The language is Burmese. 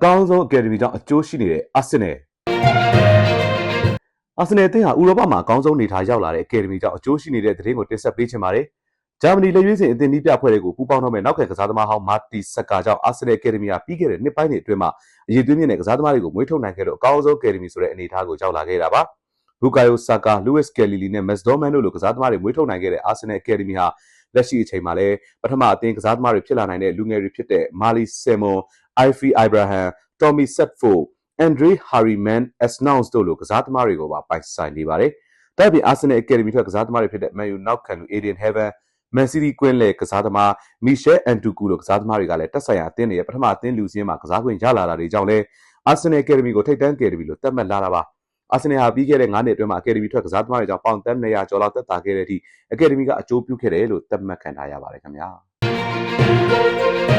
ကောင်းဆုံးအကယ်ဒမီကြောင့်အကျိုးရှိနေတဲ့အာဆင်နယ်အသင်းဟာဥရောပမှာအကောင်းဆုံးနေထားရောက်လာတဲ့အကယ်ဒမီကြောင့်အကျိုးရှိနေတဲ့သတင်းကိုတင်ဆက်ပေးချင်ပါတယ်။ဂျာမနီလက်ရွေးစင်အသင်းနည်းပြဖွဲ့တွေကိုပူးပေါင်းတော့မဲ့နောက်ခံကစားသမားဟောင်းမာတီဆက်ကာကြောင့်အာဆင်နယ်အကယ်ဒမီဟာပြီးခဲ့တဲ့နှစ်ပိုင်းတွေအတွင်းမှာအရေးသွေးမြင့်တဲ့ကစားသမားတွေကိုမွေးထုတ်နိုင်ခဲ့တော့အကောင်းဆုံးအကယ်ဒမီဆိုတဲ့အနေအထားကိုရောက်လာခဲ့တာပါ။ဘူကာယိုဆာကာ၊လူးဝစ်ကယ်လီလီနဲ့မက်စ်ဒေါမန်တို့လိုကစားသမားတွေမွေးထုတ်နိုင်ခဲ့တဲ့အာဆင်နယ်အကယ်ဒမီဟာလက်ရှိအချိန်မှာလည်းပထမအသင်းကစားသမားတွေဖြစ်လာနိုင်တဲ့လူငယ်တွေဖြစ်တဲ့မာလီဆယ်မွန်၊အိုင်ဖီအိုင်ဗရာဟမ်၊တော်မီဆက်ဖို့၊အန်ဒရေးဟာရီမန်၊အက်စနော့စ်တို့လိုကစားသမားတွေကိုပါပိုင်ဆိုင်နေပါတယ်။ဒါ့အပြင်အာဆင်နယ်အကယ်ဒမီထွက်ကစားသမားတွေဖြစ်တဲ့မန်ယူနောက်ခံလူအေဒင်ဟဲဗန်၊မန်စီးတီးကွင်းလယ်ကစားသမားမီရှယ်အန်တူကူလိုကစားသမားတွေကလည်းတက်ဆိုင်ရာအသင်းတွေရဲ့ပထမအသင်းလူစင်းမှာကစားခွင့်ရလာတာတွေကြောင့်လည်းအာဆင်နယ်အကယ်ဒမီကိုထိပ်တန်းအကယ်ဒမီလို့သတ်မှတ်လာတာပါ။အာဆင်နယ်ဟာပြီးခဲ့တဲ့9နှစ်အတွင်းမှာအကယ်ဒမီထွက်ကစားသမားတွေကြောင့်ပေါင်သန်း200ကျော်လောက်သက်သာခဲ့တဲ့အထိအကယ်ဒမီကအကျိုးပြုခဲ့တယ်လို့သတ်မှတ်ခံထားရပါတယ်ခင်ဗျာ။